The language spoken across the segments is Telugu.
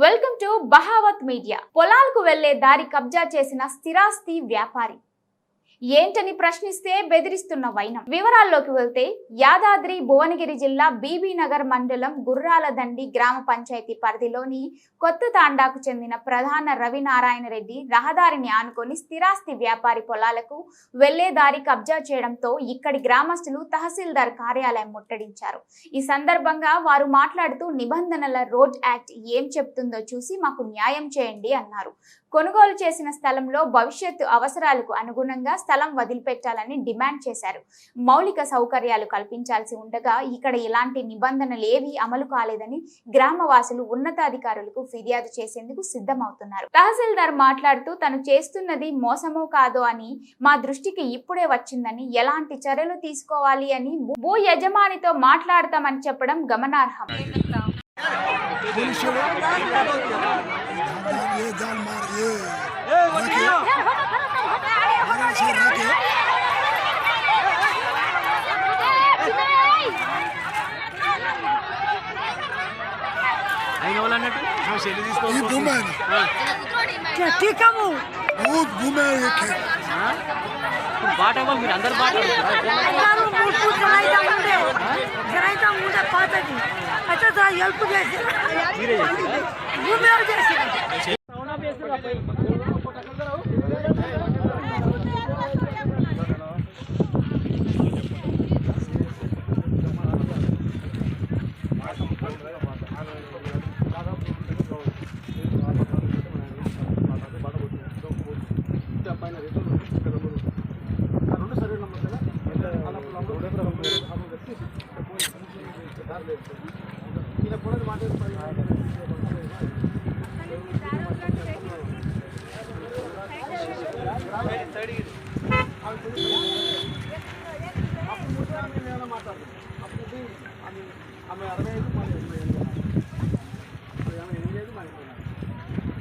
Welcome to బహావత్ media. పొలాలకు వెళ్లే దారి కబ్జా చేసిన స్థిరాస్తి వ్యాపారి ఏంటని ప్రశ్నిస్తే బెదిరిస్తున్న వైనం. వివరాల్లోకి వెళ్తే యాదాద్రి భువనగిరి జిల్లా బీబీ నగర్ మండలం గుర్రాలదండి గ్రామ పంచాయతీ పరిధిలోని కొత్త తాండాకు చెందిన ప్రధాన రవినారాయణ రెడ్డి రహదారిని ఆనుకొని స్థిరాస్తి వ్యాపారి పొలాలకు వెళ్లే దారి కబ్జా చేయడంతో ఇక్కడి గ్రామస్తులు తహసీల్దార్ కార్యాలయం ముట్టడించారు. ఈ సందర్భంగా వారు మాట్లాడుతూ నిబంధనల రోడ్ యాక్ట్ ఏం చెప్తుందో చూసి మాకు న్యాయం చేయండి అన్నారు. కొనుగోలు చేసిన స్థలంలో భవిష్యత్తు అవసరాలకు అనుగుణంగా స్థలం వదిలిపెట్టాలని డిమాండ్ చేశారు. మౌలిక సౌకర్యాలు కల్పించాల్సి ఉండగా ఇక్కడ ఇలాంటి నిబంధనలు ఏవీ అమలు కాలేదని గ్రామవాసులు ఉన్నతాధికారులకు ఫిర్యాదు చేసేందుకు సిద్ధమవుతున్నారు. తహసీల్దార్ మాట్లాడుతూ తను చేస్తున్నది మోసమో కాదో అని మా దృష్టికి ఇప్పుడే వచ్చిందని, ఎలాంటి చర్యలు తీసుకోవాలి అని భూ యజమానితో మాట్లాడతామని చెప్పడం గమనార్హం.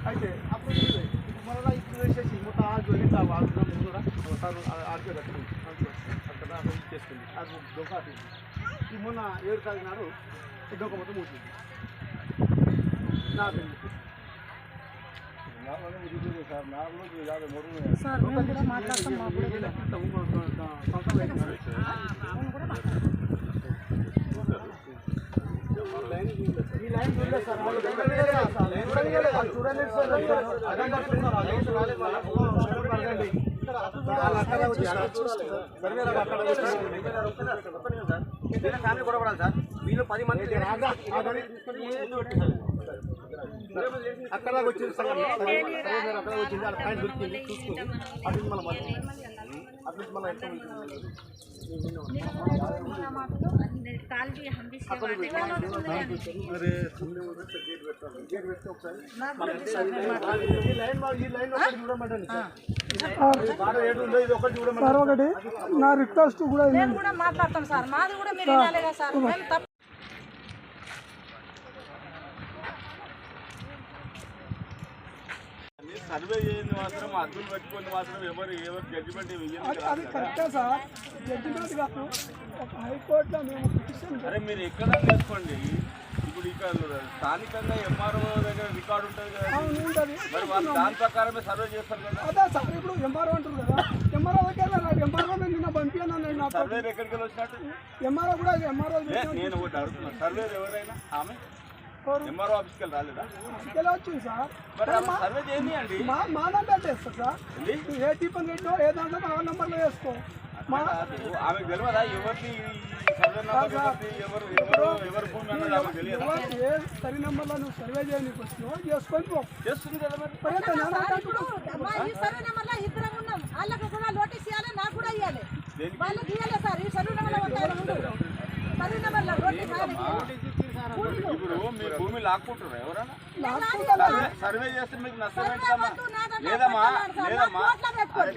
అయితే అప్పుడు మళ్ళీ ఇప్పుడు వేసేసి మొత్తం ఆడికే కట్టుకుంది అక్కడ చేసుకుంది అది దొంగ ఈ మొన్న 7 తారీఖు నాడు దొంగ మొత్తం మూసింది సార్ మేము కూడా మాట్లాడతాం. ఈ లైన్ చూడలేదు సార్, చూడండి ఫ్యామిలీ కూడా పడాలి సార్. వీళ్ళు 10 మంది అక్కడ వచ్చింది అక్కడ వచ్చింది అక్కడ పాయింట్ దొరికింది చూసుకుని అటు మళ్ళీ అటు మళ్ళీ ఒకటి నా రిక్వెస్ట్ కూడా మాట్లాడతాం సార్. మాది కూడా మీరు వినాలిగా సార్. సర్వే చేయండి మాత్రం అద్దులు పెట్టుకొని మాత్రం ఎవరు జడ్జిమెంట్ అది కరెక్టే సార్. జడ్జిమెంట్ కాదు, హైకోర్టులో మేము అరే మీరు ఎక్కడ చేసుకోండి. ఇప్పుడు ఇక్కడ స్థానికంగా ఎంఆర్ఓ దగ్గర రికార్డు ఉంటుంది కదా, మరి వాళ్ళు దాని ప్రకారమే సర్వే చేస్తారు కదా. అదే సార్, ఇప్పుడు ఎంఆర్ఓ అంటారు కదా, ఎంఆర్ఓ దగ్గర ఎంఆర్ఓ నిన్న పంపించాను. సర్వేలు ఎక్కడికి వెళ్ళి వచ్చినట్టు ఎంఆర్ఓ కూడా ఎంఆర్ఓ నేను ఒకటి అడుగుతున్నాను. సర్వేలు ఎవరైనా ఆమె ఎంఆర్ఓ ఆఫీస్కి వెళ్ళి రాలేదా? వచ్చింది సార్. సర్వే చేయండి. మా నంబర్ చేస్తా సార్. ఏ టిఫిన్ పెట్టో ఏ దాంట్లో ఆ నంబర్లో వేసుకో. ఆమెకు తెలియదా ఎవరిని ఎవరు భూమి అన్నది ఆమెకు తెలియదు. ఏ సరి నెంబర్లో నువ్వు సర్వే చేయడానికి వస్తున్నావు చేసుకొని పో. చేస్తుంది కదా మరి. సర్వే నెంబర్లో ఇద్దరం ఉన్నాం. వాళ్ళకి కూడా నోటీస్ ఇవ్వాలి, నాకు కూడా ఇవ్వాలి. వాళ్ళకి ఇవ్వాలి సార్. ఈ సర్వే నెంబర్లో సర్వే నెంబర్లో నోటీస్ ఇప్పుడు మీ భూమి లాక్కుంటారు ఎవరైనా సర్వే చేస్తే మీకు నష్టం ఏంటమ్మా? లేదమ్మా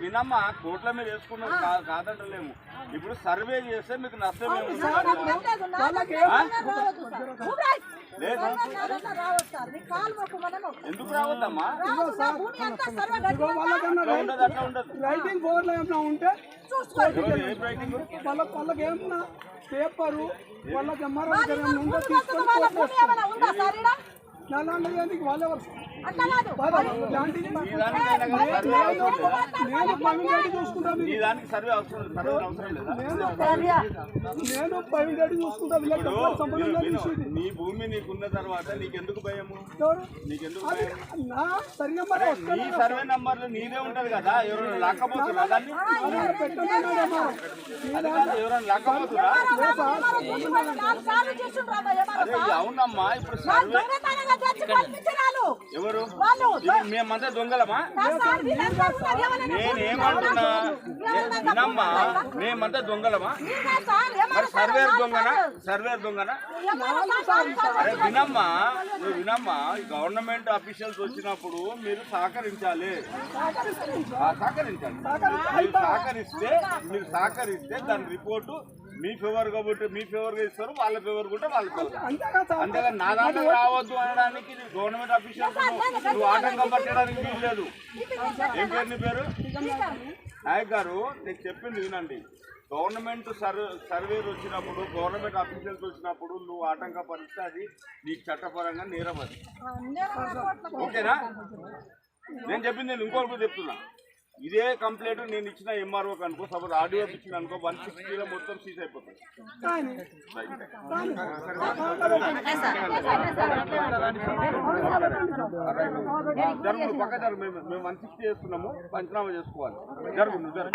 వినమ్మా, కోట్ల మీద వేసుకున్నది కాదంటలేము. ఇప్పుడు సర్వే చేస్తే మీకు నష్టం ఎందుకు రావద్దమ్మా? అట్లా ఉండదు. రైటింగ్ బోర్డులో ఏమన్నా ఉంటే వాళ్ళకి ఏమన్నా పేపరు వాళ్ళకి ఎంఆర్ఓ తీసుకొని నా ల్యాండ్ అయ్యేందుకు వాళ్ళు ఎవరు అట్లా కాదు. ల్యాండ్ ఇది ఈ దానికైనా కానీ సర్వే అవసరం లేదా? నేను ప్రవీణ్ రెడ్డి చూసుకుంటాను ఈ దానికి సర్వే అవసరం లేదా? నేను ప్రవీణ్ రెడ్డి చూసుకుంటాను వీళ్ళకి ఇప్పుడు సంబంధం లేదు విను, విషయం ఇది. నీ భూమి నీకున్న తర్వాత నీకెందుకు భయము? ఎవరు? నీకెందుకు అది భయం? నా సరి నెంబర్ నీ సర్వే నంబర్లు నీదే ఉంటది కదా, ఎవరైనా లాక్కపోతున్నా దాన్ని? పెట్టండి అది కాదు, ఎవరైనా లాక్కపోతున్నా? నాలుగు సార్లు చేస్తుండ్రు అమ్మ, ఏమన్నా అరే అవునమ్మా, ఇప్పుడు నా సర్వే దొంగతనంగా తెచ్చి పంపించినారు. ఎవరు? వాళ్ళు మేమంతా దొంగలమా? నా సార్ వీళ్ళంతా ఉన్నారు, ఏమన్నా నేనేమంటున్నా, వినమ్మా, మేమంతా దొంగలమా? మీరే సార్, ఏమన్నా మరి సర్వేర్ దొంగనా? సర్వేర్ దొంగనా? ఏమన్నా సార్ అరే వినమ్మా, నువ్వు వినమ్మా, ఈ గవర్నమెంట్ అఫీషియల్స్ వచ్చినప్పుడు మీరు సహకరించాలి. మీరు సహకరిస్తే దాని రిపోర్టు మీ ఫేవర్ కాబట్టి మీ ఫేవర్ గా ఇస్తారు, వాళ్ళ ఫేవర్ కూడా వాళ్ళ ఫేవర్. అంతేగాని నా దాంట్లో రావద్దు అనడానికి గవర్నమెంట్ అఫీషియల్స్ నువ్వు ఆటంకం పట్టడానికి వీలు లేదు. ఏం పేరు నీ పేరు? నాయక్ గారు, నేను చెప్పింది వినండి. గవర్నమెంట్ సర్వేర్ వచ్చినప్పుడు, గవర్నమెంట్ అఫీషియల్స్ వచ్చినప్పుడు నువ్వు ఆటంకపరిస్తే అది నీకు చట్టపరంగా నేరం. అది ఓకేనా? నేను చెప్పింది నేను ఇంకొకటి చెప్తున్నా. ఇదే కంప్లైంట్ నేను ఇచ్చిన ఎంఆర్ఓకి అనుకో, సపోజ్ ఆడియో ఇచ్చిన అనుకో, 160లో మొత్తం సీజ్ అయిపోతుంది. జరుగు పక్క జరుగు, మేము 160 చేస్తున్నాము, పంచనామా చేసుకోవాలి. జరుగు నువ్వు జరుగు.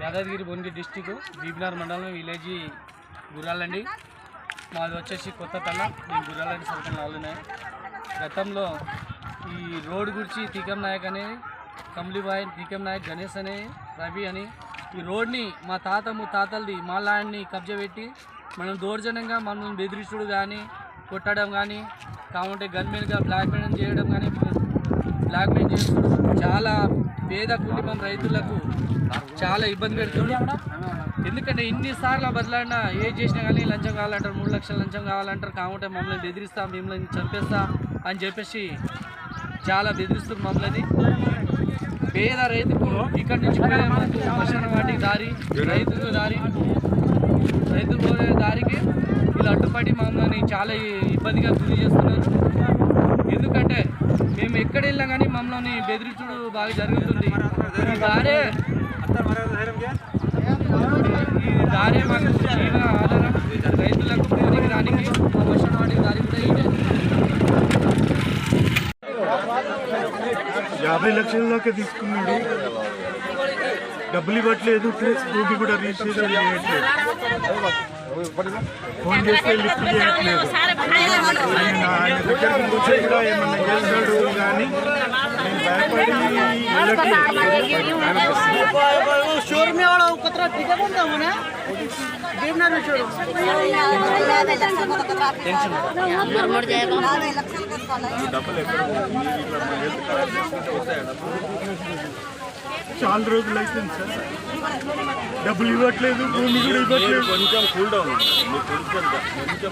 యాదాద్రి భువనగిరి డిస్టిక్ బీబీనార్ మండలం విలేజ్ గుర్రాలండి. మాది వచ్చేసి కొత్త తల. నేను గుర్రాలండి సర్కల్ నాలుగున్నాయి. గతంలో ఈ రోడ్ గురించి తీకం నాయక్ అనే కమ్లీబాయ్, తీకం నాయక్, గణేష్ అనే, రవి అని ఈ రోడ్ని మా తాత ముత్తాతలది మా ల్యాండ్ని కబ్జా పెట్టి మనం దౌర్జన్యంగా మనల్ని బెదిరించుడు కానీ, కొట్టడం కానీ, కాకుంటే గన్మెన్గా బ్లాక్మెయిల్ చేయడం కానీ, బ్లాక్మెయిల్ చేస్తూ చాలా పేద కుటుంబం రైతులకు చాలా ఇబ్బంది పెడుతుంది. ఎందుకంటే ఇన్నిసార్లు బదలాడినా ఏం చేసినా కానీ లంచం కావాలంటారు, 3 లక్షల లంచం కావాలంటారు. కాకుంటే మమ్మల్ని బెదిరిస్తాం, మిమ్మల్ని చంపేస్తా అని చెప్పేసి చాలా బెదిరిస్తుంది మమ్మల్ని. పేద రైతుకు ఇక్కడి నుంచి శ్మశాన వాటికి దారి, రైతులు పోయే దారికి వీళ్ళు అడ్డుపడి మమ్మల్ని చాలా ఇబ్బందిగా గురి చేస్తున్నారు. ఎందుకంటే మేము ఎక్కడ వెళ్ళినా కానీ మమ్మల్ని బెదిరించుడు బాగా జరుగుతుంది. ఈ దారే మాకు జీవన ఆధారం. రైతులకు పోనీకి రానికి శ్మశాన వాటికి దారి కూడా ఇదే. 50 లక్షల దాకా తీసుకున్నాడు, డబ్బులు ఇవ్వట్లేదు, ప్లస్ భూమి కూడా రిజిస్ట్రేషన్ చేయట్లేదు. ఫోన్ చేస్తే లిఫ్ట్ చేయట్లేదు. ఆయన దగ్గరికి వచ్చి కూడా ఏమన్నా చేస్తాడు కానీ నేను భయపడి చాలా రోజులు అవుతుంది సార్, డబ్బులు ఇవ్వట్లేదు, భూమి కూడా ఇవ్వట్లేదు. కొంచెం కూల్ డౌన్, కొంచెం